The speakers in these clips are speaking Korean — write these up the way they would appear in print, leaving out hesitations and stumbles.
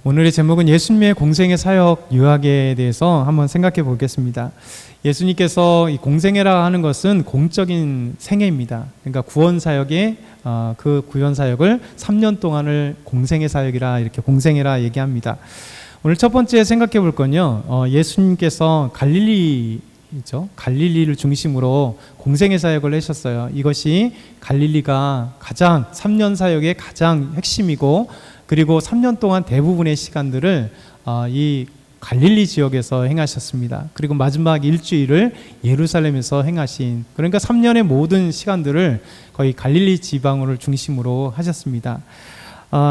오늘의 제목은 예수님의 공생애 사역 유학에 대해서 한번 생각해 보겠습니다. 예수님께서 이 공생애라 하는 것은 공적인 생애입니다. 그러니까 구원 사역의 그 구원 사역을 3년 동안을 공생애 사역이라 이렇게 공생애라 얘기합니다. 오늘 첫 번째 생각해 볼 건요. 예수님께서 갈릴리를 중심으로 공생애 사역을 하셨어요. 이것이 갈릴리가 가장 3년 사역의 가장 핵심이고, 그리고 3년 동안 대부분의 시간들을 이 갈릴리 지역에서 행하셨습니다. 그리고 마지막 일주일을 예루살렘에서 행하신, 그러니까 3년의 모든 시간들을 거의 갈릴리 지방을 중심으로 하셨습니다.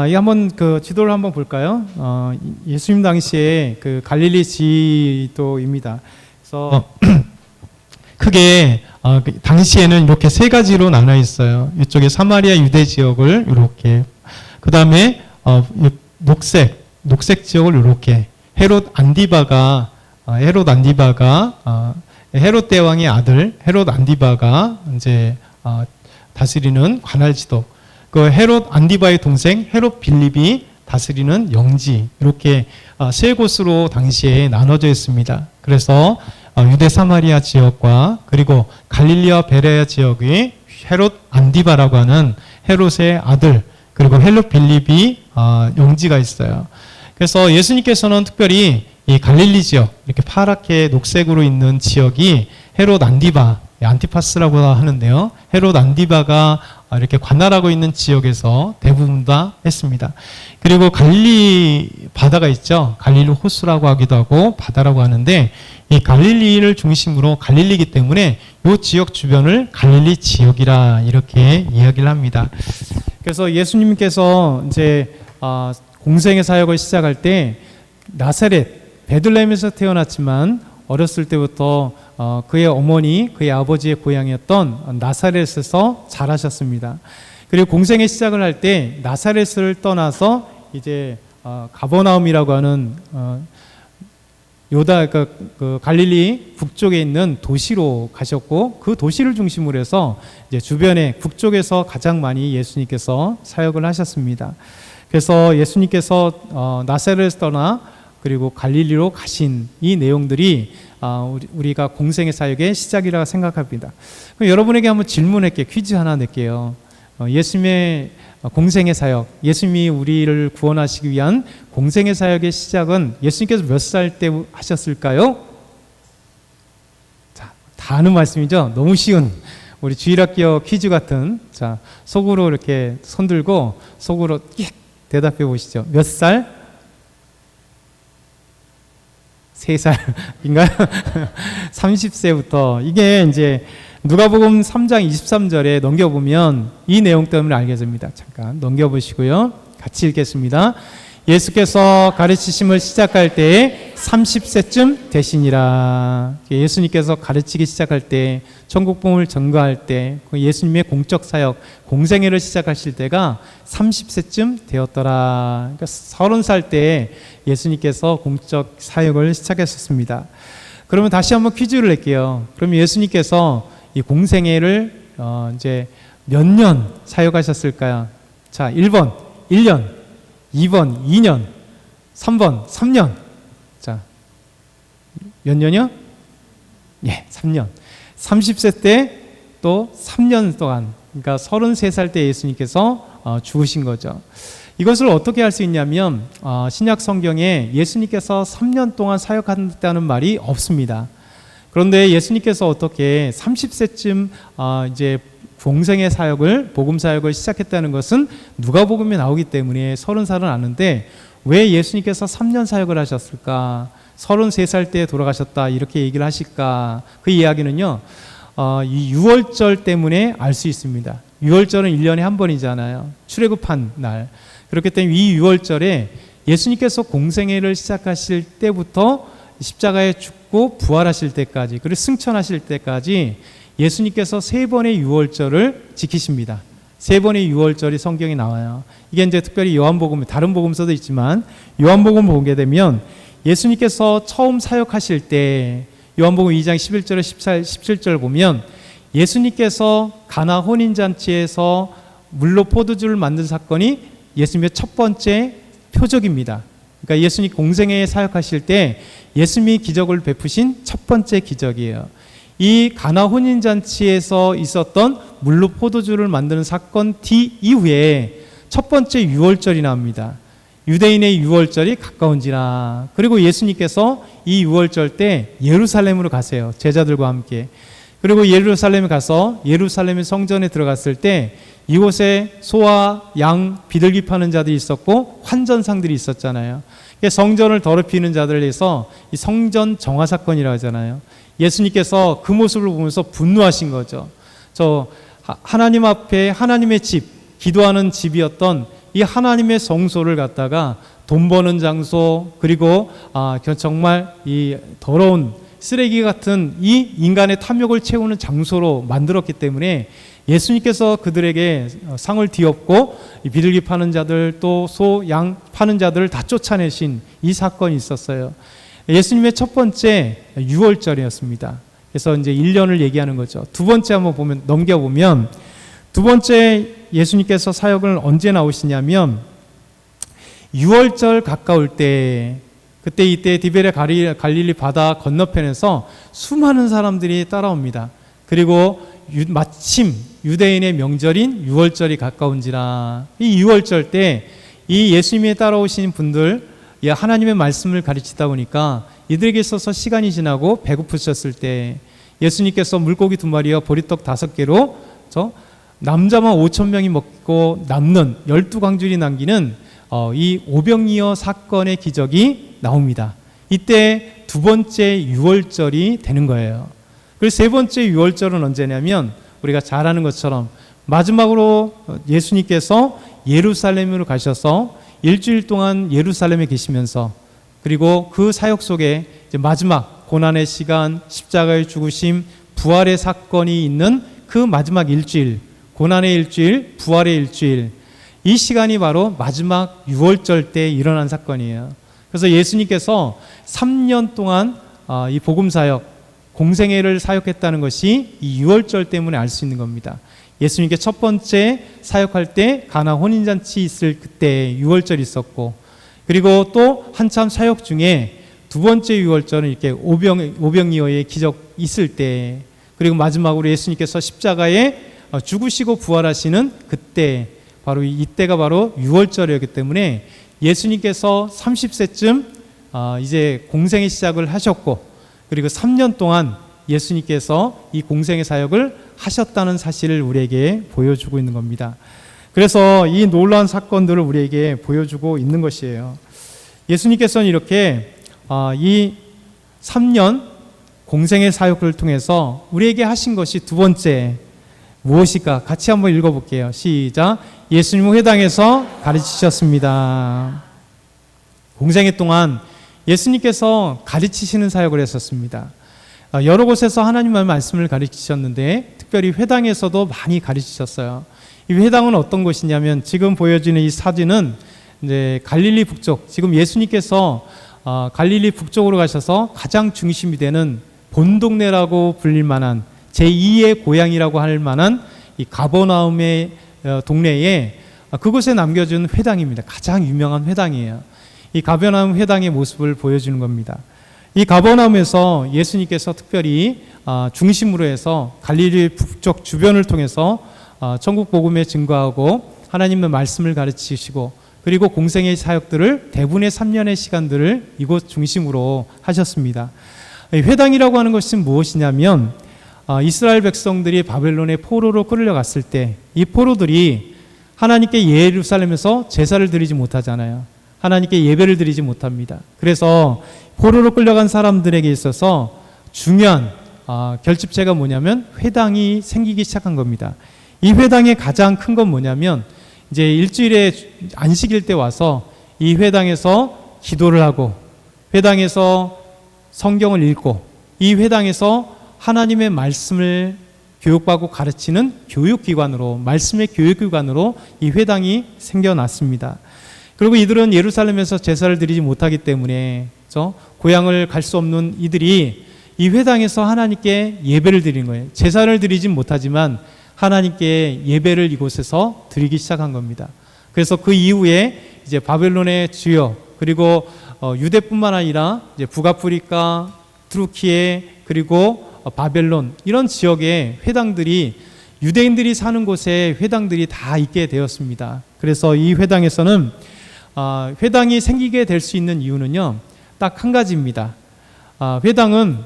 이 한번 그 지도를 한번 볼까요? 예수님 당시에 그 갈릴리 지도입니다. 그래서 크게 당시에는 이렇게 세 가지로 나눠 있어요. 이쪽에 사마리아 유대 지역을 이렇게, 그 다음에 녹색 지역을 이렇게, 헤롯 안디바가 헤롯 대왕의 아들 헤롯 안디바가 이제 다스리는 관할 지도, 그 헤롯 안디바의 동생 헤롯 빌립이 다스리는 영지, 이렇게 세 곳으로 당시에 나눠져 있습니다. 그래서 유대 사마리아 지역과 그리고 갈릴리와 베레아 지역의 헤롯 안디바라고 하는 헤롯의 아들, 그리고 헤롯 빌립이 영지가 있어요. 그래서 예수님께서는 특별히 이 갈릴리 지역, 이렇게 파랗게 녹색으로 있는 지역이 헤롯 안디바, 안티파스라고 하는데요. 헤롯 안디바가 이렇게 관할하고 있는 지역에서 대부분 다 했습니다. 그리고 갈릴리 바다가 있죠. 갈릴리 호수라고 하기도 하고 바다라고 하는데, 이 갈릴리를 중심으로 갈릴리이기 때문에 이 지역 주변을 갈릴리 지역이라 이렇게 이야기를 합니다. 그래서 예수님께서 이제 공생의 사역을 시작할 때 나사렛, 베들레헴에서 태어났지만 어렸을 때부터 그의 어머니, 그의 아버지의 고향이었던 나사렛에서 자라셨습니다. 그리고 공생의 시작을 할 때 나사렛을 떠나서 이제 가버나움이라고 하는 그 갈릴리 북쪽에 있는 도시로 가셨고, 그 도시를 중심으로 해서 이제 주변에 북쪽에서 가장 많이 예수님께서 사역을 하셨습니다. 그래서 예수님께서 나사렛에서 떠나 그리고 갈릴리로 가신 이 내용들이 우리가 공생의 사역의 시작이라고 생각합니다. 그럼 여러분에게 한번 질문할게요. 퀴즈 하나 낼게요. 예수님의 공생의 사역, 예수님이 우리를 구원하시기 위한 공생의 사역의 시작은 예수님께서 몇 살 때 하셨을까요? 자, 다 아는 말씀이죠? 너무 쉬운 우리 주일학교 퀴즈 같은, 자, 속으로 이렇게 손 들고 속으로 대답해 보시죠. 몇 살? 3살인가요? 30세부터. 이게 이제 누가복음 3장 23절에 넘겨보면 이 내용 때문에 알게 됩니다. 잠깐 넘겨보시고요. 같이 읽겠습니다. 예수께서 가르치심을 시작할 때에 30세쯤 되시니라. 예수님께서 가르치기 시작할 때, 천국복음을 전거할 때, 예수님의 공적 사역, 공생애를 시작하실 때가 30세쯤 되었더라. 그러니까 30살 때에 예수님께서 공적 사역을 시작하셨습니다. 그러면 다시 한번 퀴즈를 낼게요. 그럼 예수님께서 이 공생애를 이제 몇 년 사역하셨을까요? 자, 1번 1년, 2번 2년, 3번 3년. 자, 몇 년이요? 예, 3년. 30세 때 또 3년 동안, 그러니까 33살 때 예수님께서 죽으신 거죠. 이것을 어떻게 할 수 있냐면 신약 성경에 예수님께서 3년 동안 사역한다는 말이 없습니다. 그런데 예수님께서 어떻게 30세쯤 이제 공생의 사역을, 복음 사역을 시작했다는 것은 누가복음에 나오기 때문에 30살은 아는데, 왜 예수님께서 3년 사역을 하셨을까? 33살 때 돌아가셨다 이렇게 얘기를 하실까? 그 이야기는요, 이 유월절 때문에 알 수 있습니다. 유월절은 1년에 한 번이잖아요. 출애굽한 날. 그렇기 때문에 이 유월절에 예수님께서 공생애를 시작하실 때부터 십자가에 죽고 부활하실 때까지, 그리고 승천하실 때까지 예수님께서 3번의 유월절을 지키십니다. 3번의 유월절이 성경에 나와요. 이게 이제 특별히 요한복음, 다른 복음서도 있지만 요한복음 보게 되면 예수님께서 처음 사역하실 때 요한복음 2장 11절에 17절 보면 예수님께서 가나 혼인잔치에서 물로 포도주를 만든 사건이 예수님의 첫 번째 표적입니다. 그러니까 예수님 공생애에 사역하실 때 예수님이 기적을 베푸신 첫 번째 기적이에요. 이 가나 혼인잔치에서 있었던 물로 포도주를 만드는 사건 뒤 이후에 첫 번째 유월절이 나옵니다. 유대인의 유월절이 가까운지라. 그리고 예수님께서 이 유월절 때 예루살렘으로 가세요. 제자들과 함께. 그리고 예루살렘에 가서 예루살렘의 성전에 들어갔을 때 이곳에 소와 양, 비둘기 파는 자들이 있었고 환전상들이 있었잖아요. 성전을 더럽히는 자들에 대해서 이 성전 정화 사건이라고 하잖아요. 예수님께서 그 모습을 보면서 분노하신 거죠. 저 하나님 앞에 하나님의 집, 기도하는 집이었던 이 하나님의 성소를 갖다가 돈 버는 장소, 그리고 정말 이 더러운 쓰레기 같은 이 인간의 탐욕을 채우는 장소로 만들었기 때문에 예수님께서 그들에게 상을 뒤엎고 비둘기 파는 자들, 또 소, 양 파는 자들을 다 쫓아내신 이 사건이 있었어요. 예수님의 첫 번째 유월절이었습니다. 그래서 이제 1년을 얘기하는 거죠. 두 번째 한번 넘겨보면 두 번째 예수님께서 사역을 언제 나오시냐면 6월절 가까울 때, 그때 이때 디베레 갈릴리 바다 건너편에서 수많은 사람들이 따라옵니다. 그리고 마침 유대인의 명절인 6월절이 가까운지라, 이 6월절 때 이 예수님이 따라오신 분들, 하나님의 말씀을 가르치다 보니까 이들에게 있어서 시간이 지나고 배고프셨을 때 예수님께서 물고기 2마리와 보리떡 5개로 남자만 5,000명이 먹고 남는 12광줄이 남기는 이 오병이어 사건의 기적이 나옵니다. 이때 두 번째 유월절이 되는 거예요. 그리고 세 번째 유월절은 언제냐면 우리가 잘 아는 것처럼 마지막으로 예수님께서 예루살렘으로 가셔서 일주일 동안 예루살렘에 계시면서, 그리고 그 사역 속에 이제 마지막 고난의 시간, 십자가의 죽으심, 부활의 사건이 있는 그 마지막 일주일, 고난의 일주일, 부활의 일주일, 이 시간이 바로 마지막 유월절 때 일어난 사건이에요. 그래서 예수님께서 3년 동안 이 복음사역, 공생애를 사역했다는 것이 이 유월절 때문에 알 수 있는 겁니다. 예수님께 첫 번째 사역할 때 가나 혼인잔치 있을 그때 유월절이 있었고, 그리고 또 한참 사역 중에 두 번째 유월절은 이렇게 오병이어의 기적 있을 때, 그리고 마지막으로 예수님께서 십자가에 죽으시고 부활하시는 그때, 바로 이때가 바로 유월절이었기 때문에 예수님께서 30세쯤 이제 공생의 시작을 하셨고, 그리고 3년 동안 예수님께서 이 공생의 사역을 하셨다는 사실을 우리에게 보여주고 있는 겁니다. 그래서 이 놀라운 사건들을 우리에게 보여주고 있는 것이에요. 예수님께서는 이렇게 이 3년 공생의 사역을 통해서 우리에게 하신 것이 두 번째 무엇일까? 같이 한번 읽어볼게요. 시작. 예수님은 회당에서 가르치셨습니다. 공생애 동안 예수님께서 가르치시는 사역을 했었습니다. 여러 곳에서 하나님의 말씀을 가르치셨는데 특별히 회당에서도 많이 가르치셨어요. 이 회당은 어떤 곳이냐면 지금 보여지는 이 사진은 이제 갈릴리 북쪽, 지금 예수님께서 갈릴리 북쪽으로 가셔서 가장 중심이 되는 본동네라고 불릴 만한 제2의 고향이라고 할 만한 이 가버나움의 동네에 그곳에 남겨준 회당입니다. 가장 유명한 회당이에요. 이 가버나움 회당의 모습을 보여주는 겁니다. 이 가버나움에서 예수님께서 특별히 중심으로 해서 갈릴리 북쪽 주변을 통해서 천국 복음에 증거하고 하나님의 말씀을 가르치시고, 그리고 공생의 사역들을 대부분의 3년의 시간들을 이곳 중심으로 하셨습니다. 회당이라고 하는 것은 무엇이냐면 이스라엘 백성들이 바벨론의 포로로 끌려갔을 때 이 포로들이 하나님께 예루살렘에서 제사를 드리지 못하잖아요. 하나님께 예배를 드리지 못합니다. 그래서 포로로 끌려간 사람들에게 있어서 중요한 결집체가 뭐냐면 회당이 생기기 시작한 겁니다. 이 회당의 가장 큰 건 뭐냐면 이제 일주일에 안식일 때 와서 이 회당에서 기도를 하고, 회당에서 성경을 읽고, 이 회당에서 하나님의 말씀을 교육받고 가르치는 교육기관으로, 말씀의 교육기관으로 이 회당이 생겨났습니다. 그리고 이들은 예루살렘에서 제사를 드리지 못하기 때문에 고향을 갈 수 없는 이들이 이 회당에서 하나님께 예배를 드리는 거예요. 제사를 드리진 못하지만 하나님께 예배를 이곳에서 드리기 시작한 겁니다. 그래서 그 이후에 이제 바벨론의 주요, 그리고 유대뿐만 아니라 이제 북아프리카, 투르키에 그리고 바벨론 이런 지역의 회당들이 유대인들이 사는 곳에 회당들이 다 있게 되었습니다. 그래서 이 회당에서는 회당이 생기게 될 수 있는 이유는요, 딱 한 가지입니다. 회당은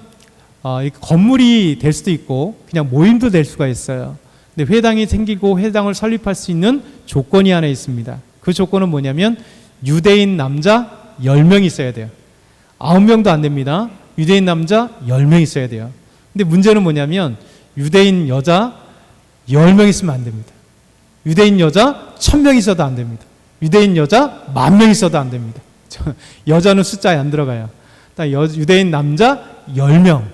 건물이 될 수도 있고 그냥 모임도 될 수가 있어요. 근데 회당이 생기고 회당을 설립할 수 있는 조건이 하나 있습니다. 그 조건은 뭐냐면 유대인 남자 10명 있어야 돼요. 9명도 안 됩니다. 유대인 남자 10명 있어야 돼요. 근데 문제는 뭐냐면 유대인 여자 10명 있으면 안 됩니다. 유대인 여자 1000명 있어도 안 됩니다. 유대인 여자 10,000명 있어도 안 됩니다. 여자는 숫자에 안 들어가요. 유대인 남자 10명.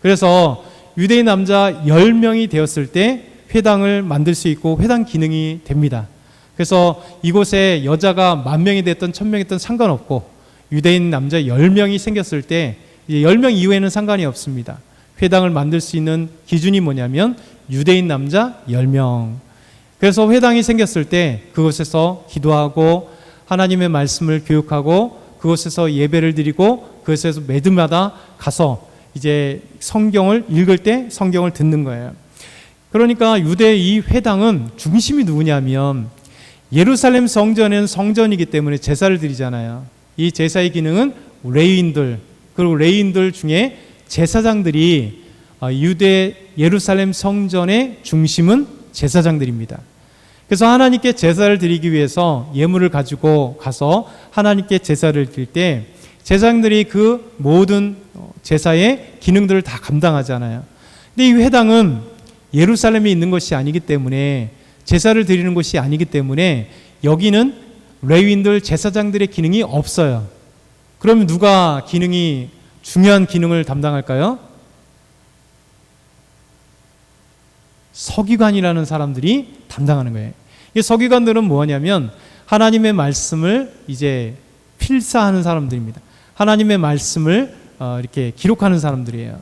그래서 유대인 남자 10명이 되었을 때 회당을 만들 수 있고 회당 기능이 됩니다. 그래서 이곳에 여자가 10,000명이 됐든 1,000명이 됐든 상관없고 유대인 남자 10명이 생겼을 때 이제 10명 이후에는 상관이 없습니다. 회당을 만들 수 있는 기준이 뭐냐면 유대인 남자 10명. 그래서 회당이 생겼을 때 그곳에서 기도하고 하나님의 말씀을 교육하고 그곳에서 예배를 드리고 그곳에서 매주마다 가서 이제 성경을 읽을 때 성경을 듣는 거예요. 그러니까 유대의 이 회당은 중심이 누구냐면 예루살렘 성전은 성전이기 때문에 제사를 드리잖아요. 이 제사의 기능은 레위인들 그리고 레위인들 중에 제사장들이 유대 예루살렘 성전의 중심은 제사장들입니다. 그래서 하나님께 제사를 드리기 위해서 예물을 가지고 가서 하나님께 제사를 드릴 때 제사장들이 그 모든 제사의 기능들을 다 감당하잖아요. 근데 이 회당은 예루살렘에 있는 것이 아니기 때문에 제사를 드리는 곳이 아니기 때문에 여기는 레위인들 제사장들의 기능이 없어요. 그러면 누가 중요한 기능을 담당할까요? 서기관이라는 사람들이 담당하는 거예요. 이 서기관들은 뭐냐면 하나님의 말씀을 이제 필사하는 사람들입니다. 하나님의 말씀을 이렇게 기록하는 사람들이에요.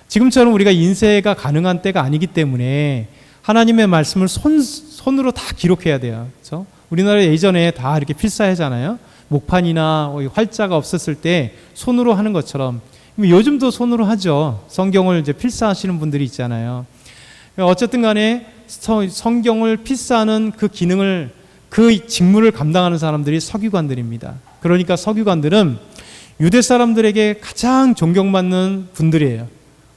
지금처럼 우리가 인쇄가 가능한 때가 아니기 때문에 하나님의 말씀을 손으로 다 기록해야 돼요. 그렇죠? 우리나라 예전에 다 이렇게 필사하잖아요. 목판이나 활자가 없었을 때 손으로 하는 것처럼 요즘도 손으로 하죠. 성경을 이제 필사하시는 분들이 있잖아요. 어쨌든 간에 성경을 필사하는 그 기능을 그 직무를 감당하는 사람들이 서기관들입니다. 그러니까 서기관들은 유대 사람들에게 가장 존경받는 분들이에요.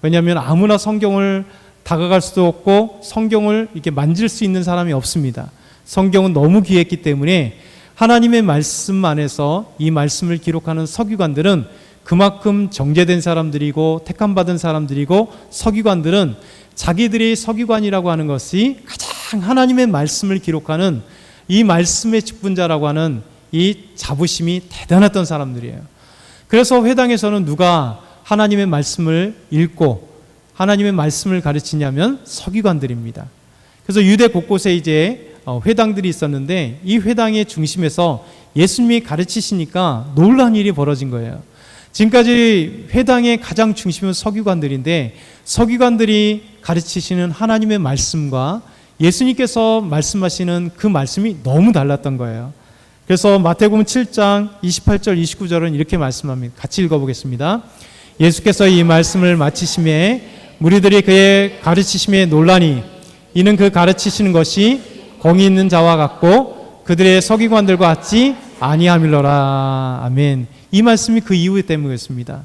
왜냐하면 아무나 성경을 다가갈 수도 없고 성경을 이렇게 만질 수 있는 사람이 없습니다. 성경은 너무 귀했기 때문에 하나님의 말씀 안에서 이 말씀을 기록하는 서기관들은 그만큼 정죄된 사람들이고 택함받은 사람들이고 서기관들은 자기들이 서기관이라고 하는 것이 가장 하나님의 말씀을 기록하는 이 말씀의 직분자라고 하는 이 자부심이 대단했던 사람들이에요. 그래서 회당에서는 누가 하나님의 말씀을 읽고 하나님의 말씀을 가르치냐면 서기관들입니다. 그래서 유대 곳곳에 이제 회당들이 있었는데 이 회당의 중심에서 예수님이 가르치시니까 놀라운 일이 벌어진 거예요. 지금까지 회당의 가장 중심은 서기관들인데 서기관들이 가르치시는 하나님의 말씀과 예수님께서 말씀하시는 그 말씀이 너무 달랐던 거예요. 그래서 마태복음 7장 28절 29절은 이렇게 말씀합니다. 같이 읽어보겠습니다. 예수께서 이 말씀을 마치심에 무리들이 그의 가르치심에 놀라니 이는 그 가르치시는 것이 공의 있는 자와 같고 그들의 서기관들과 같지 아니함일러라. 아멘. 이 말씀이 그 이유 때문이었습니다.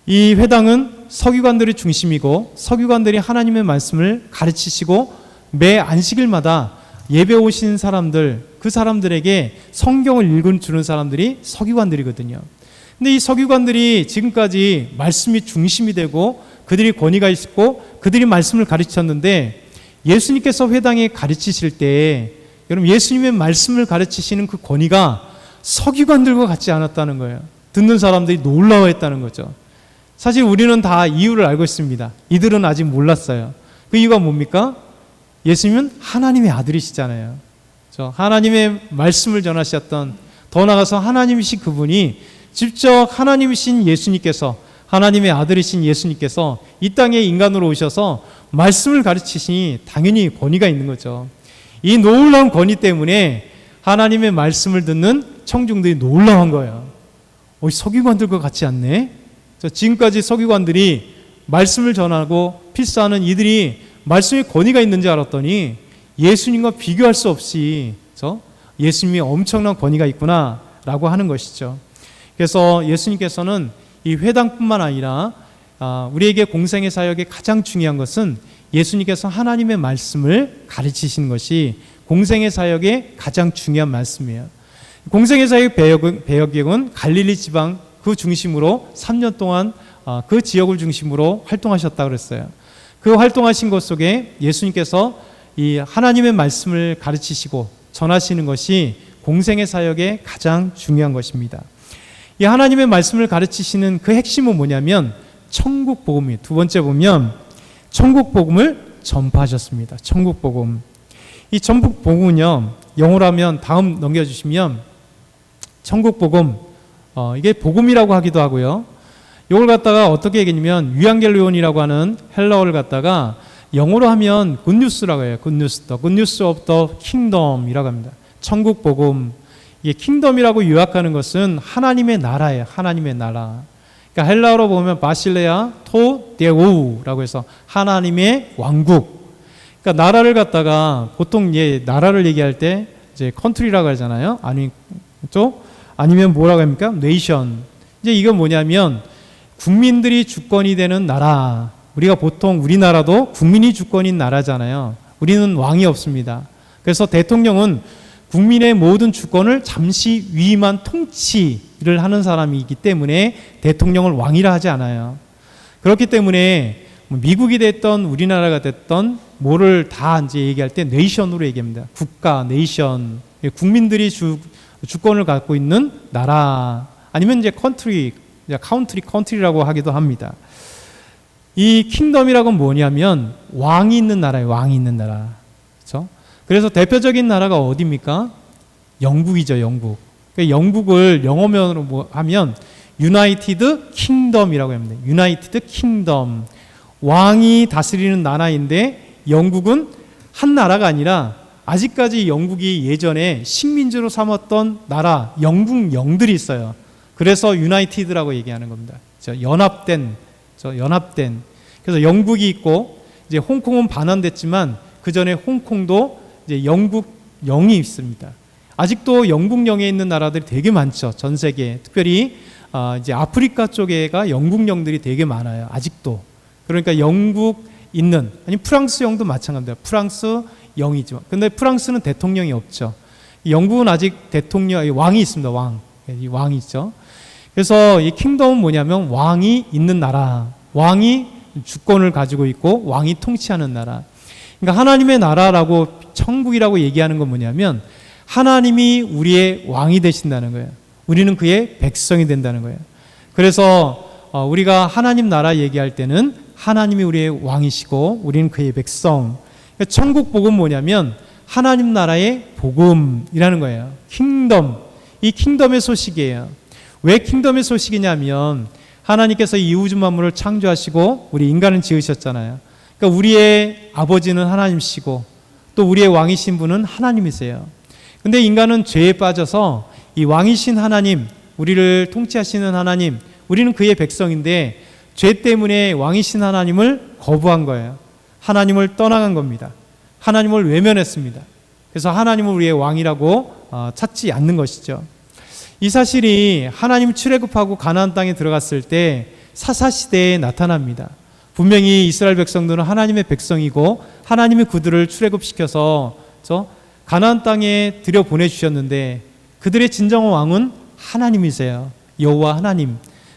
이 회당은 서기관들의 중심이고 서기관들이 하나님의 말씀을 가르치시고 매 안식일마다 예배 오신 사람들, 그 사람들에게 성경을 읽어주는 사람들이 서기관들이거든요. 근데 이 서기관들이 지금까지 말씀이 중심이 되고 그들이 권위가 있고 그들이 말씀을 가르쳤는데 예수님께서 회당에 가르치실 때 여러분 예수님의 말씀을 가르치시는 그 권위가 서기관들과 같지 않았다는 거예요. 듣는 사람들이 놀라워했다는 거죠. 사실 우리는 다 이유를 알고 있습니다. 이들은 아직 몰랐어요. 그 이유가 뭡니까? 예수님은 하나님의 아들이시잖아요. 하나님의 말씀을 전하셨던, 더 나아가서 하나님이신 그분이 직접 하나님이신 예수님께서, 하나님의 아들이신 예수님께서 이 땅에 인간으로 오셔서 말씀을 가르치시니 당연히 권위가 있는 거죠. 이 놀라운 권위 때문에 하나님의 말씀을 듣는 청중들이 놀라운 거예요. 서기관들과 같지 않네? 지금까지 서기관들이 말씀을 전하고 필사하는 이들이 말씀에 권위가 있는지 알았더니 예수님과 비교할 수 없이 예수님이 엄청난 권위가 있구나 라고 하는 것이죠. 그래서 예수님께서는 이 회당뿐만 아니라 우리에게 공생의 사역에 가장 중요한 것은 예수님께서 하나님의 말씀을 가르치시는 것이 공생의 사역의 가장 중요한 말씀이에요. 공생의 사역 배역은 갈릴리 지방 그 중심으로 3년 동안 그 지역을 중심으로 활동하셨다 그랬어요. 그 활동하신 것 속에 예수님께서 이 하나님의 말씀을 가르치시고 전하시는 것이 공생의 사역의 가장 중요한 것입니다. 이 하나님의 말씀을 가르치시는 그 핵심은 뭐냐면 천국 복음이에요. 두 번째 보면 천국 복음을 전파하셨습니다. 천국 복음. 이 천국 복음은요, 영어로 하면 다음 넘겨주시면 천국 복음, 이게 복음이라고 하기도 하고요. 이걸 갖다가 어떻게 얘기냐면 유앙겔리온이라고 하는 헬라어를 갖다가 영어로 하면 굿뉴스라고 해요. 굿뉴스, the good news of the kingdom이라고 합니다. 천국 복음. 이게 킹덤이라고 요약하는 것은 하나님의 나라예요. 하나님의 나라. 그러니까 헬라어로 보면 바실레아 토 데오라고 해서 하나님의 왕국. 그러니까 나라를 갖다가 보통 나라를 얘기할 때 이제 컨트리라고 하잖아요. 아니면 뭐라고 합니까? 네이션. 이제 이건 뭐냐면 국민들이 주권이 되는 나라. 우리가 보통 우리나라도 국민이 주권인 나라잖아요. 우리는 왕이 없습니다. 그래서 대통령은 국민의 모든 주권을 잠시 위임한 통치를 하는 사람이기 때문에 대통령을 왕이라 하지 않아요. 그렇기 때문에 미국이 됐던 우리나라가 됐던 뭐를 다 이제 얘기할 때 네이션으로 얘기합니다. 국가, 네이션. 국민들이 주권을 갖고 있는 나라. 아니면 이제 컨트리라고 하기도 합니다. 이 킹덤이라고 뭐냐면 왕이 있는 나라예요. 왕이 있는 나라. 그렇죠? 그래서 대표적인 나라가 어디입니까? 영국이죠. 영국. 그러니까 영국을 영어면으로 하면 유나이티드 킹덤이라고 합니다. 유나이티드 킹덤. 왕이 다스리는 나라인데 영국은 한 나라가 아니라 아직까지 영국이 예전에 식민지로 삼았던 나라 영국 영들이 있어요. 그래서 유나이티드라고 얘기하는 겁니다. 연합된. 그래서 영국이 있고 이제 홍콩은 반환됐지만 그 전에 홍콩도 이제 영국 영이 있습니다. 아직도 영국 영에 있는 나라들이 되게 많죠. 전 세계에. 특별히 이제 아프리카 쪽에가 영국 영들이 되게 많아요. 아직도. 그러니까 영국 있는, 아니 프랑스 영도 마찬가지입니다. 프랑스 영이죠. 근데 프랑스는 대통령이 없죠. 영국은 아직 왕이 있습니다. 이 왕이 있죠. 그래서 이 킹덤은 뭐냐면 왕이 있는 나라. 왕이 주권을 가지고 있고 왕이 통치하는 나라. 그러니까 하나님의 나라라고 천국이라고 얘기하는 건 뭐냐면 하나님이 우리의 왕이 되신다는 거예요. 우리는 그의 백성이 된다는 거예요. 그래서 우리가 하나님 나라 얘기할 때는 하나님이 우리의 왕이시고 우리는 그의 백성. 그러니까 천국 복음 뭐냐면 하나님 나라의 복음이라는 거예요. 킹덤. 이 킹덤의 소식이에요. 왜 킹덤의 소식이냐면 하나님께서 이 우주 만물을 창조하시고 우리 인간을 지으셨잖아요. 그러니까 우리의 아버지는 하나님이시고 또 우리의 왕이신 분은 하나님이세요. 근데 인간은 죄에 빠져서 이 왕이신 하나님, 우리를 통치하시는 하나님, 우리는 그의 백성인데 죄 때문에 왕이신 하나님을 거부한 거예요. 하나님을 떠나간 겁니다. 하나님을 외면했습니다. 그래서 하나님을 우리의 왕이라고 찾지 않는 것이죠. 이 사실이 하나님 출애굽하고 가나안 땅에 들어갔을 때 사사시대에 나타납니다. 분명히 이스라엘 백성들은 하나님의 백성이고 하나님이 그들을 출애굽시켜서 가나안 땅에 들여보내주셨는데 그들의 진정한 왕은 하나님이세요. 여호와 하나님.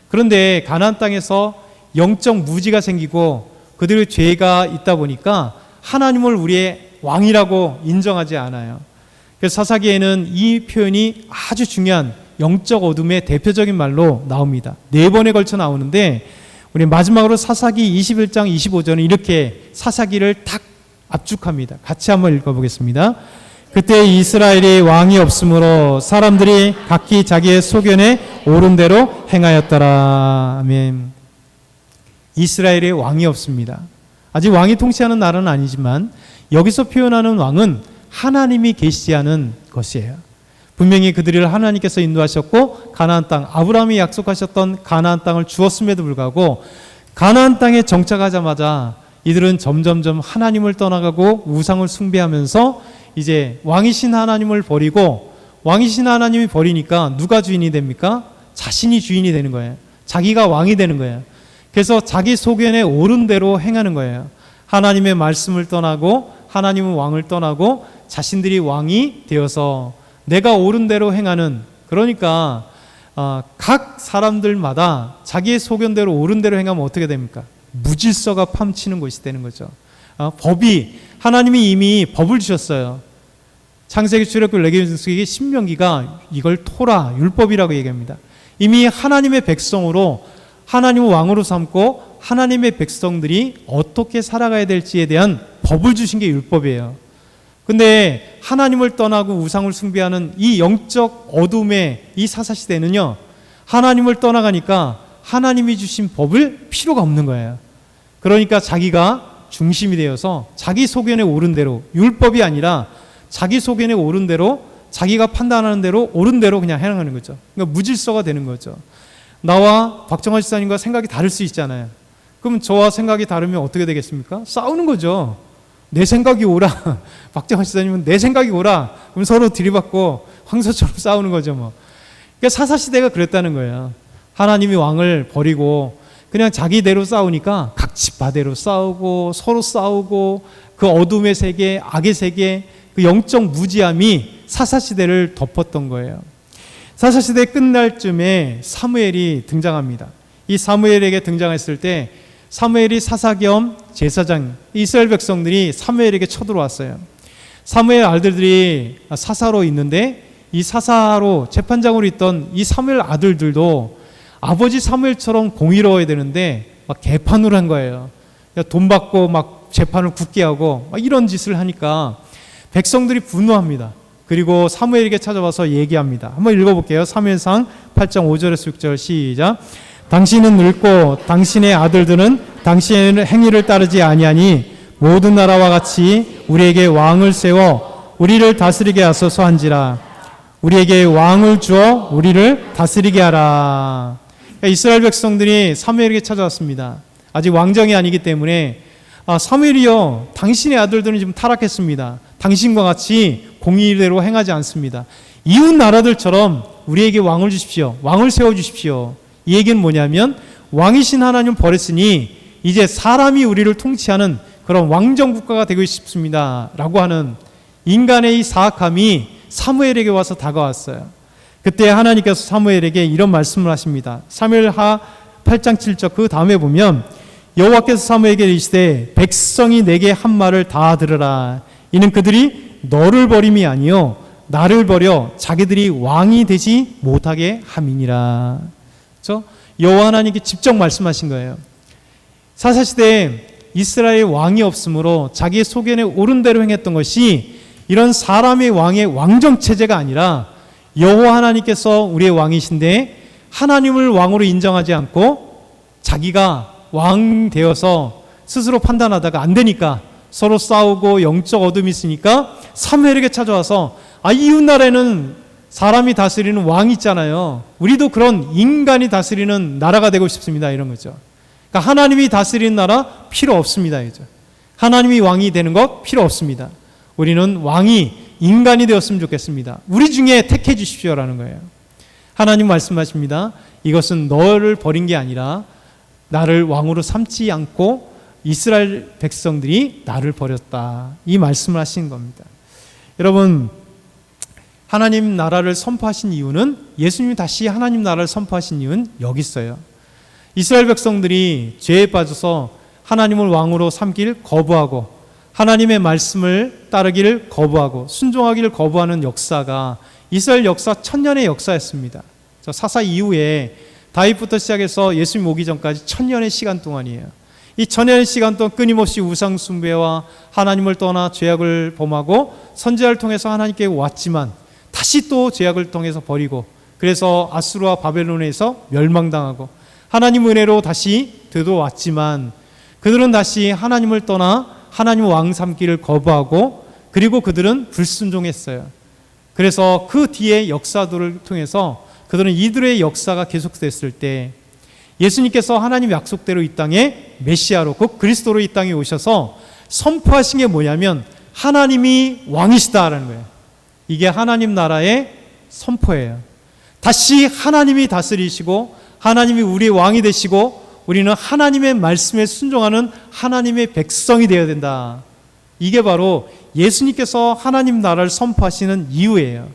그런데 가나안 땅에서 영적 무지가 생기고 그들의 죄가 있다 보니까 하나님을 우리의 왕이라고 인정하지 않아요. 그래서 사사기에는 이 표현이 아주 중요한 영적 어둠의 대표적인 말로 나옵니다. 4번에 걸쳐 나오는데 우리 마지막으로 사사기 21장 25절은 이렇게 사사기를 딱 압축합니다. 같이 한번 읽어보겠습니다. 그때 이스라엘이 왕이 없으므로 사람들이 각기 자기의 소견에 옳은 대로 행하였더라. 아멘. 이스라엘의 왕이 없습니다. 아직 왕이 통치하는 나라는 아니지만 여기서 표현하는 왕은 하나님이 계시지 않은 것이에요. 분명히 그들을 하나님께서 인도하셨고 가나안 땅, 아브라함이 약속하셨던 가나안 땅을 주었음에도 불구하고 가나안 땅에 정착하자마자 이들은 점점점 하나님을 떠나가고 우상을 숭배하면서 이제 왕이신 하나님을 버리고, 왕이신 하나님이 버리니까 누가 주인이 됩니까? 자신이 주인이 되는 거예요. 자기가 왕이 되는 거예요. 그래서 자기 소견에 옳은 대로 행하는 거예요. 하나님의 말씀을 떠나고 하나님은 왕을 떠나고 자신들이 왕이 되어서 내가 옳은 대로 행하는, 그러니까 각 사람들마다 자기의 소견대로 옳은 대로 행하면 어떻게 됩니까? 무질서가 팜치는 것이 되는 거죠. 법이, 하나님이 이미 법을 주셨어요. 창세기, 출애굽기, 레위기, 신명기가 이걸 토라, 율법이라고 얘기합니다. 이미 하나님의 백성으로 하나님을 왕으로 삼고 하나님의 백성들이 어떻게 살아가야 될지에 대한 법을 주신 게 율법이에요. 근데 하나님을 떠나고 우상을 숭배하는 이 영적 어둠의 이 사사시대는요, 하나님을 떠나가니까 하나님이 주신 법을 필요가 없는 거예요. 그러니까 자기가 중심이 되어서 자기 소견에 옳은 대로, 율법이 아니라 자기 소견에 옳은 대로, 자기가 판단하는 대로 옳은 대로 그냥 행하는 거죠. 그러니까 무질서가 되는 거죠. 나와 박정환 지사님과 생각이 다를 수 있잖아요. 그럼 저와 생각이 다르면 어떻게 되겠습니까? 싸우는 거죠. 내 생각이 옳아. 박정환 지사님은 내 생각이 옳아. 그럼 서로 들이받고 황소처럼 싸우는 거죠, 뭐. 그러니까 사사시대가 그랬다는 거예요. 하나님이 왕을 버리고 그냥 자기대로 싸우니까 각 집파대로 싸우고 서로 싸우고 그 어둠의 세계, 악의 세계, 그 영적 무지함이 사사시대를 덮었던 거예요. 사사시대 끝날 쯤에 사무엘이 등장합니다. 이 사무엘에게 등장했을 때 사무엘이 사사 겸 제사장, 이스라엘 백성들이 사무엘에게 쳐들어왔어요. 사무엘 아들들이 사사로 있는데 이 사사로 재판장으로 있던 이 사무엘 아들들도 아버지 사무엘처럼 공의로워야 되는데 막 개판으로 한 거예요. 돈 받고 막 재판을 굳게 하고 막 이런 짓을 하니까 백성들이 분노합니다. 그리고 사무엘에게 찾아와서 얘기합니다. 한번 읽어볼게요. 사무엘상 8장 5절에서 6절 시작. 당신은 늙고 당신의 아들들은 당신의 행위를 따르지 아니하니 모든 나라와 같이 우리에게 왕을 세워 우리를 다스리게 하소서 한지라. 우리에게 왕을 주어 우리를 다스리게 하라. 이스라엘 백성들이 사무엘에게 찾아왔습니다. 아직 왕정이 아니기 때문에 사무엘이여, 당신의 아들들은 지금 타락했습니다. 당신과 같이 공의대로 행하지 않습니다. 이웃 나라들처럼 우리에게 왕을 주십시오. 왕을 세워주십시오. 이 얘기는 뭐냐면 왕이신 하나님 버렸으니 이제 사람이 우리를 통치하는 그런 왕정국가가 되고 싶습니다 라고 하는 인간의 이 사악함이 사무엘에게 와서 다가왔어요. 그때 하나님께서 사무엘에게 이런 말씀을 하십니다. 사무엘하 8장 7절 그 다음에 보면 여호와께서 사무엘에게 이르시되 백성이 내게 한 말을 다 들으라. 이는 그들이 너를 버림이 아니요 나를 버려 자기들이 왕이 되지 못하게 함이니라. 그렇죠? 여호와 하나님께 직접 말씀하신 거예요. 사사시대에 이스라엘 왕이 없으므로 자기의 소견에 옳은 대로 행했던 것이 이런 사람의 왕의 왕정체제가 아니라 여호와 하나님께서 우리의 왕이신데 하나님을 왕으로 인정하지 않고 자기가 왕 되어서 스스로 판단하다가 안 되니까 서로 싸우고 영적 어둠이 있으니까 사무엘에게 찾아와서 이웃 나라에는 사람이 다스리는 왕이 있잖아요. 우리도 그런 인간이 다스리는 나라가 되고 싶습니다. 이런 거죠. 그러니까 하나님이 다스리는 나라 필요 없습니다. 이죠. 하나님이 왕이 되는 것 필요 없습니다. 우리는 왕이 인간이 되었으면 좋겠습니다. 우리 중에 택해 주십시오라는 거예요. 하나님 말씀하십니다. 이것은 너를 버린 게 아니라 나를 왕으로 삼지 않고 이스라엘 백성들이 나를 버렸다. 이 말씀을 하신 겁니다. 여러분, 하나님 나라를 선포하신 이유는, 예수님이 다시 하나님 나라를 선포하신 이유는 여기 있어요. 이스라엘 백성들이 죄에 빠져서 하나님을 왕으로 삼기를 거부하고 하나님의 말씀을 따르기를 거부하고 순종하기를 거부하는 역사가 이스라엘 역사 1000년의 역사였습니다. 사사 이후에 다윗부터 시작해서 예수님 오기 전까지 1000년의 시간 동안이에요. 이 1000년의 시간 동안 끊임없이 우상 숭배와 하나님을 떠나 죄악을 범하고 선지자를 통해서 하나님께 왔지만 다시 또 죄악을 통해서 버리고, 그래서 아수르와 바벨론에서 멸망당하고 하나님 은혜로 다시 되돌아왔지만 그들은 다시 하나님을 떠나 하나님 왕 삼기를 거부하고, 그리고 그들은 불순종했어요. 그래서 그 뒤에 역사들을 통해서 그들은 이들의 역사가 계속됐을 때 예수님께서 하나님 약속대로 이 땅에 메시아로, 곧 그리스도로 이 땅에 오셔서 선포하신 게 뭐냐면 하나님이 왕이시다라는 거예요. 이게 하나님 나라의 선포예요. 다시 하나님이 다스리시고 하나님이 우리의 왕이 되시고 우리는 하나님의 말씀에 순종하는 하나님의 백성이 되어야 된다. 이게 바로 예수님께서 하나님 나라를 선포하시는 이유예요.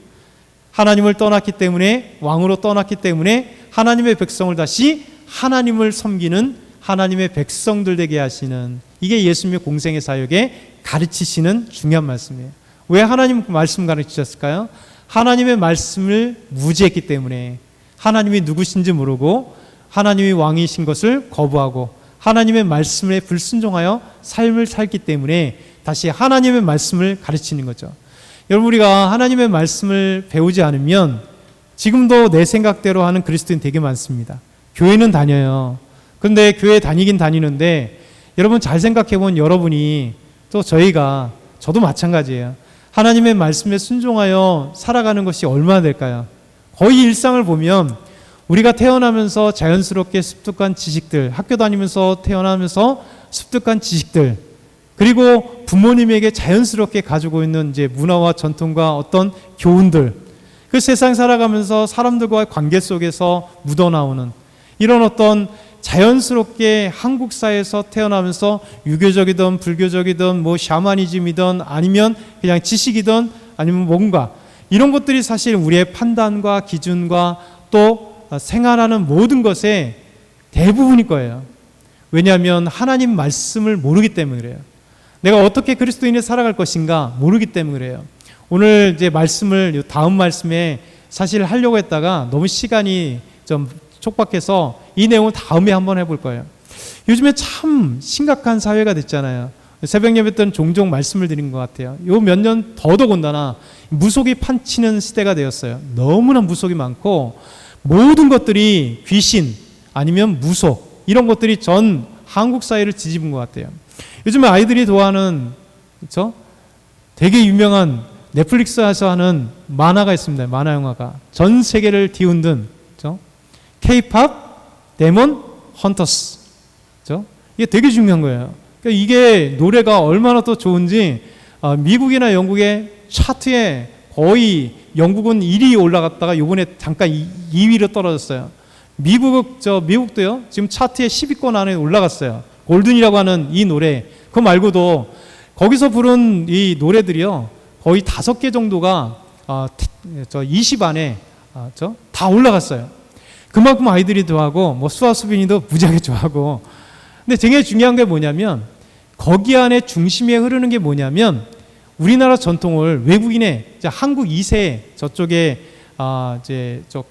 하나님을 떠났기 때문에, 왕으로 떠났기 때문에 하나님의 백성을 다시 하나님을 섬기는 하나님의 백성들 되게 하시는, 이게 예수님의 공생의 사역에 가르치시는 중요한 말씀이에요. 왜 하나님 말씀 가르치셨을까요? 하나님의 말씀을 무지했기 때문에, 하나님이 누구신지 모르고 하나님이 왕이신 것을 거부하고 하나님의 말씀에 불순종하여 삶을 살기 때문에 다시 하나님의 말씀을 가르치는 거죠. 여러분, 우리가 하나님의 말씀을 배우지 않으면 지금도 내 생각대로 하는 그리스도인 되게 많습니다. 교회는 다녀요. 그런데 교회 다니긴 다니는데 여러분 잘 생각해보면 여러분이 또 저도 마찬가지예요. 하나님의 말씀에 순종하여 살아가는 것이 얼마나 될까요? 거의 일상을 보면 우리가 태어나면서 자연스럽게 습득한 지식들, 학교 다니면서 태어나면서 습득한 지식들, 그리고 부모님에게 자연스럽게 가지고 있는 이제 문화와 전통과 어떤 교훈들, 그 세상 살아가면서 사람들과의 관계 속에서 묻어나오는 이런 어떤 자연스럽게 한국 사회에서 태어나면서 유교적이든 불교적이든 뭐 샤머니즘이든 아니면 그냥 지식이든 아니면 뭔가 이런 것들이 사실 우리의 판단과 기준과 또 생활하는 모든 것의 대부분일 거예요. 왜냐하면 하나님 말씀을 모르기 때문에 그래요. 내가 어떻게 그리스도인이 살아갈 것인가 모르기 때문에 그래요. 오늘 이제 말씀을 다음 말씀에 사실 하려고 했다가 너무 시간이 좀 촉박해서 이 내용을 다음에 한번 해볼 거예요. 요즘에 참 심각한 사회가 됐잖아요. 새벽 예배 때는 종종 말씀을 드린 것 같아요. 요 몇 년 더더군다나 무속이 판치는 시대가 되었어요. 너무나 무속이 많고 모든 것들이 귀신 아니면 무속 이런 것들이 전 한국 사회를 뒤집은 것 같아요. 요즘에 아이들이 좋아하는 그렇죠? 되게 유명한 넷플릭스에서 하는 만화가 있습니다. 만화 영화가 전 세계를 뒤흔든 그렇죠? K-팝 데몬 헌터스 그렇죠? 이게 되게 중요한 거예요. 그러니까 이게 노래가 얼마나 또 좋은지 미국이나 영국의 차트에 거의 영국은 1위 올라갔다가 이번에 잠깐 2위로 떨어졌어요. 미국도요. 지금 차트에 10위권 안에 올라갔어요. 골든이라고 하는 이 노래. 그거 말고도 거기서 부른 이 노래들이요. 거의 5개 정도가 20 안에 다 올라갔어요. 그만큼 아이들이 좋아하고 뭐 수아수빈이도 무지하게 좋아하고. 근데 되게 중요한 게 뭐냐면 거기 안에 중심에 흐르는 게 뭐냐면 우리나라 전통을 외국인의 한국 2세 저쪽에 이제 저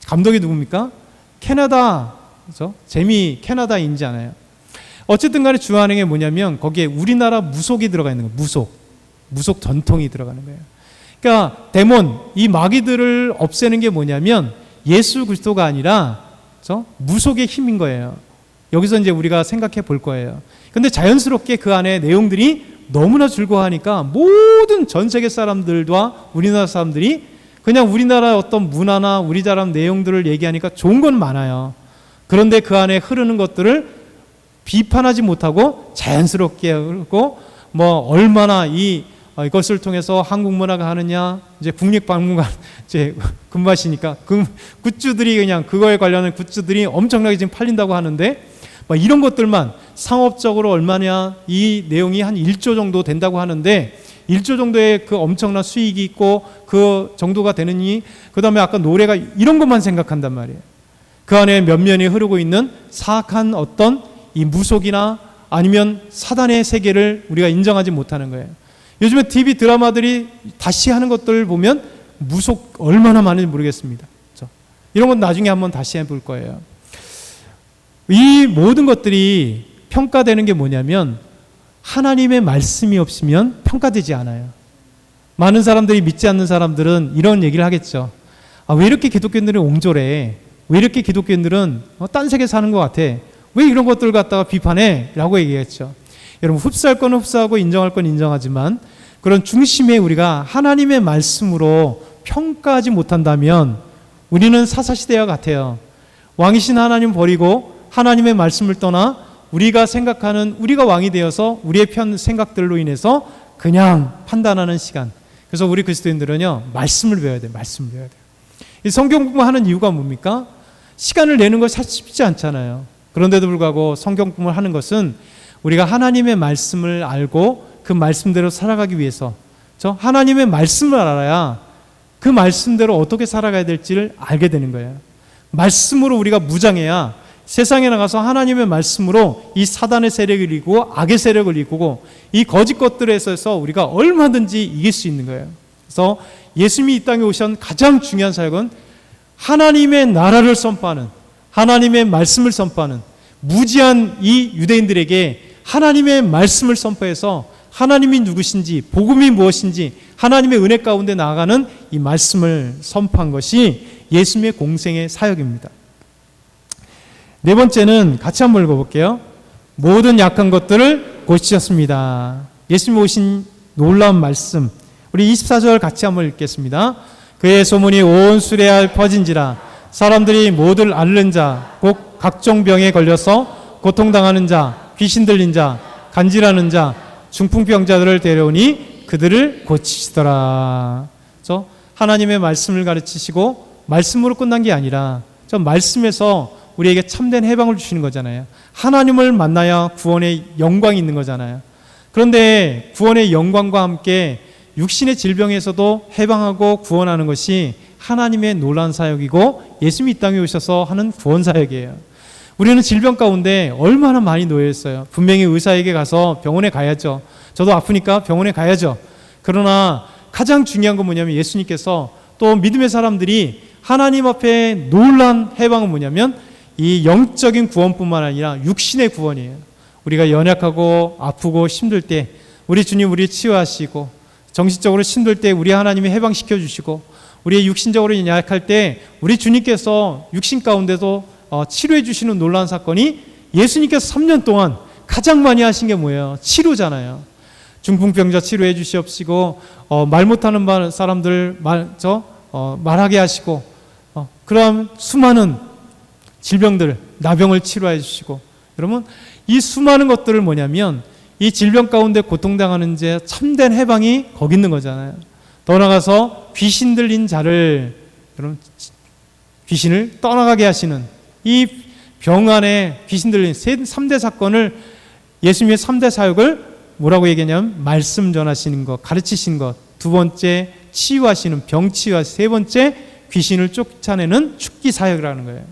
감독이 누굽니까? 캐나다 그렇죠? 재미 캐나다인지 않아요. 어쨌든 간에 주하는 게 뭐냐면 거기에 우리나라 무속이 들어가 있는 거예요. 무속 전통이 들어가는 거예요. 그러니까 데몬 이 마귀들을 없애는 게 뭐냐면 예수 그리스도가 아니라 그렇죠? 무속의 힘인 거예요. 여기서 이제 우리가 생각해 볼 거예요. 근데 자연스럽게 그 안에 내용들이 너무나 즐거워하니까 모든 전 세계 사람들과 우리나라 사람들이 그냥 우리나라 어떤 문화나 우리 사람 내용들을 얘기하니까 좋은 건 많아요. 그런데 그 안에 흐르는 것들을 비판하지 못하고 자연스럽게 흐르고 뭐 얼마나 이것을 통해서 한국 문화가 하느냐 이제 국립박물관 이제 근무하시니까 굿즈들이 그냥 그거에 관련한 굿즈들이 엄청나게 지금 팔린다고 하는데 막 이런 것들만 상업적으로 얼마냐 이 내용이 한 1조 정도 된다고 하는데 1조 정도의 그 엄청난 수익이 있고 그 정도가 되느니 그 다음에 아까 노래가 이런 것만 생각한단 말이에요. 그 안에 면면이 흐르고 있는 사악한 어떤 이 무속이나 아니면 사단의 세계를 우리가 인정하지 못하는 거예요. 요즘에 TV 드라마들이 다시 하는 것들을 보면 무속 얼마나 많은지 모르겠습니다. 그렇죠? 이런 건 나중에 한번 다시 해볼 거예요. 이 모든 것들이 평가되는 게 뭐냐면 하나님의 말씀이 없으면 평가되지 않아요. 많은 사람들이 믿지 않는 사람들은 이런 얘기를 하겠죠. 왜 이렇게 기독교인들은 옹졸해? 왜 이렇게 기독교인들은 딴 세계 사는 것 같아? 왜 이런 것들을 갖다가 비판해? 라고 얘기했죠. 여러분 흡수할 건 흡수하고 인정할 건 인정하지만 그런 중심에 우리가 하나님의 말씀으로 평가하지 못한다면 우리는 사사시대와 같아요. 왕이신 하나님 버리고 하나님의 말씀을 떠나 우리가 생각하는, 우리가 왕이 되어서 우리의 편 생각들로 인해서 그냥 판단하는 시간. 그래서 우리 그리스도인들은요, 말씀을 배워야 돼요. 말씀을 배워야 돼요. 이 성경 공부하는 이유가 뭡니까? 시간을 내는 거 사실 쉽지 않잖아요. 그런데도 불구하고 성경 공부를 하는 것은 우리가 하나님의 말씀을 알고 그 말씀대로 살아가기 위해서, 하나님의 말씀을 알아야 그 말씀대로 어떻게 살아가야 될지를 알게 되는 거예요. 말씀으로 우리가 무장해야 세상에 나가서 하나님의 말씀으로 이 사단의 세력을 이기고 악의 세력을 이기고 이 거짓 것들에서 우리가 얼마든지 이길 수 있는 거예요. 그래서 예수님이 이 땅에 오신 가장 중요한 사역은 하나님의 나라를 선포하는, 하나님의 말씀을 선포하는, 무지한 이 유대인들에게 하나님의 말씀을 선포해서 하나님이 누구신지, 복음이 무엇인지, 하나님의 은혜 가운데 나아가는 이 말씀을 선포한 것이 예수님의 공생의 사역입니다. 네 번째는 같이 한번 읽어볼게요. 모든 약한 것들을 고치셨습니다. 예수님이 오신 놀라운 말씀, 우리 24절 같이 한번 읽겠습니다. 그의 소문이 온 수레알 퍼진지라 사람들이 모두 앓는 자, 곧 각종 병에 걸려서 고통당하는 자, 귀신 들린 자, 간질하는 자, 중풍병자들을 데려오니 그들을 고치시더라. 그래서 하나님의 말씀을 가르치시고 말씀으로 끝난 게 아니라 저 말씀에서 우리에게 참된 해방을 주시는 거잖아요. 하나님을 만나야 구원의 영광이 있는 거잖아요. 그런데 구원의 영광과 함께 육신의 질병에서도 해방하고 구원하는 것이 하나님의 놀라운 사역이고 예수님이 이 땅에 오셔서 하는 구원 사역이에요. 우리는 질병 가운데 얼마나 많이 놓여 있어요. 분명히 의사에게 가서 병원에 가야죠. 저도 아프니까 병원에 가야죠. 그러나 가장 중요한 건 뭐냐면 예수님께서 또 믿음의 사람들이 하나님 앞에 놀란 해방은 뭐냐면 이 영적인 구원뿐만 아니라 육신의 구원이에요. 우리가 연약하고 아프고 힘들 때 우리 주님 우리 치유하시고, 정신적으로 힘들 때 우리 하나님이 해방시켜 주시고, 우리의 육신적으로 연약할 때 우리 주님께서 육신 가운데도 치료해 주시는 놀라운 사건이 예수님께서 3년 동안 가장 많이 하신 게 뭐예요? 치료잖아요. 중풍병자 치료해 주시옵시고, 말 못하는 사람들 말하게 하시고, 그런 수많은 질병들, 나병을 치료해 주시고, 여러분 이 수많은 것들을 뭐냐면 이 질병 가운데 고통당하는 자 참된 해방이 거기 있는 거잖아요. 더 나아가서 귀신 들린 자를, 여러분 귀신을 떠나가게 하시는 이 병 안에 귀신 들린 3대 사건을, 예수님의 3대 사역을 뭐라고 얘기하냐면 말씀 전하시는 것, 가르치시는 것, 두 번째 치유하시는 병 치유하시는, 세 번째 귀신을 쫓아내는 축기 사역이라는 거예요.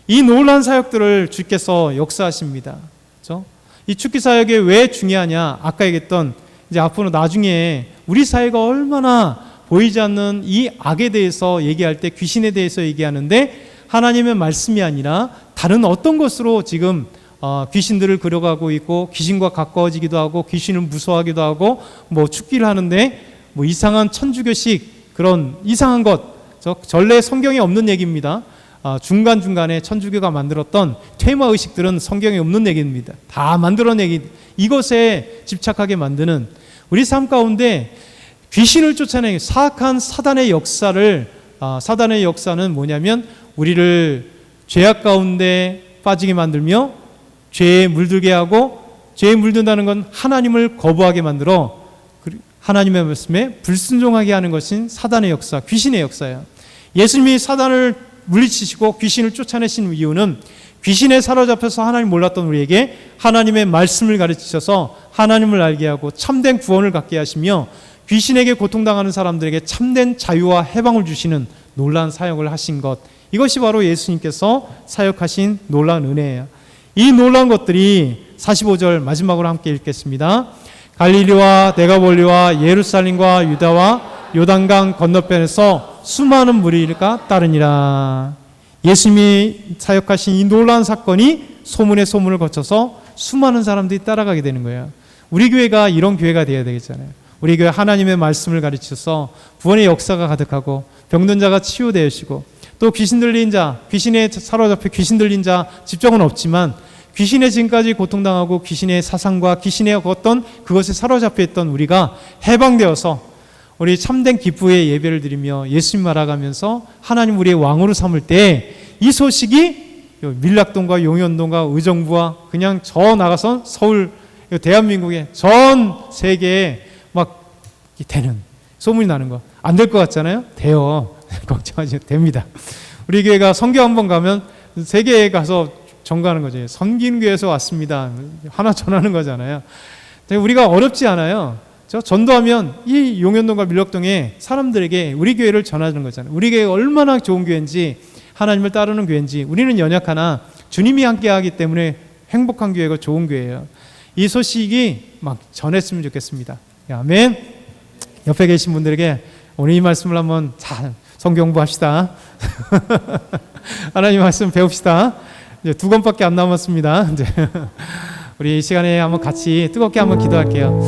이 놀라운 사역들을 주께서 역사하십니다. 그렇죠? 이 축기 사역이 왜 중요하냐? 아까 얘기했던 이제 앞으로 나중에 우리 사회가 얼마나 보이지 않는 이 악에 대해서 얘기할 때 귀신에 대해서 얘기하는데 하나님의 말씀이 아니라 다른 어떤 것으로 지금 귀신들을 끌어가고 있고 귀신과 가까워지기도 하고 귀신을 무서워하기도 하고 뭐 축기를 하는데 뭐 이상한 천주교식 그런 이상한 것, 전례 성경에 없는 얘기입니다. 중간중간에 천주교가 만들었던 퇴마 의식들은 성경에 없는 얘기입니다. 다 만들어내기, 이것에 집착하게 만드는 우리 삶 가운데 귀신을 쫓아내기, 사악한 사단의 역사를, 사단의 역사는 뭐냐면 우리를 죄악 가운데 빠지게 만들며 죄에 물들게 하고, 죄에 물든다는 건 하나님을 거부하게 만들어 하나님의 말씀에 불순종하게 하는 것인 사단의 역사, 귀신의 역사예요. 예수님이 사단을 물리치시고 귀신을 쫓아내신 이유는 귀신에 사로잡혀서 하나님 몰랐던 우리에게 하나님의 말씀을 가르치셔서 하나님을 알게 하고 참된 구원을 갖게 하시며 귀신에게 고통당하는 사람들에게 참된 자유와 해방을 주시는 놀라운 사역을 하신 것, 이것이 바로 예수님께서 사역하신 놀라운 은혜예요. 이 놀라운 것들이 45절 마지막으로 함께 읽겠습니다. 갈릴리와 데가볼리와 예루살렘과 유다와 요단강 건너편에서 수많은 무리가 따르니라. 예수님이 사역하신 이 놀라운 사건이 소문의 소문을 거쳐서 수많은 사람들이 따라가게 되는 거예요. 우리 교회가 이런 교회가 되어야 되겠잖아요. 우리 교회 하나님의 말씀을 가르쳐서 구원의 역사가 가득하고 병든 자가 치유되시고 또 귀신 들린 자, 귀신에 사로잡혀 귀신 들린 자 집정은 없지만 귀신의 지금까지 고통당하고 귀신의 사상과 귀신의 어떤 그것에 사로잡혀 있던 우리가 해방되어서 우리 참된 기쁘의 예배를 드리며 예수님 알아가면서 하나님 우리의 왕으로 삼을 때 이 소식이 밀락동과 용현동과 의정부와 그냥 저 나가서 서울 대한민국의 전 세계에 막 되는 소문이 나는 거 안 될 것 같잖아요? 돼요. 걱정하지 됩니다. 우리 교회가 선교 한번 가면 세계에 가서 전가하는 거죠. 선긴교회에서 왔습니다. 하나 전하는 거잖아요. 우리가 어렵지 않아요. 저 전도하면 이 용현동과 밀락동에 사람들에게 우리 교회를 전하는 거잖아요. 우리 교회가 얼마나 좋은 교회인지 하나님을 따르는 교회인지 우리는 연약하나 주님이 함께하기 때문에 행복한 교회가 좋은 교회예요. 이 소식이 막 전했으면 좋겠습니다. 아멘. 옆에 계신 분들에게 오늘 이 말씀을 한번 잘 성경 공부합시다. 하나님 말씀 배웁시다. 이제 2권밖에 안 남았습니다. 이제 우리 이 시간에 한번 같이 뜨겁게 한번 기도할게요.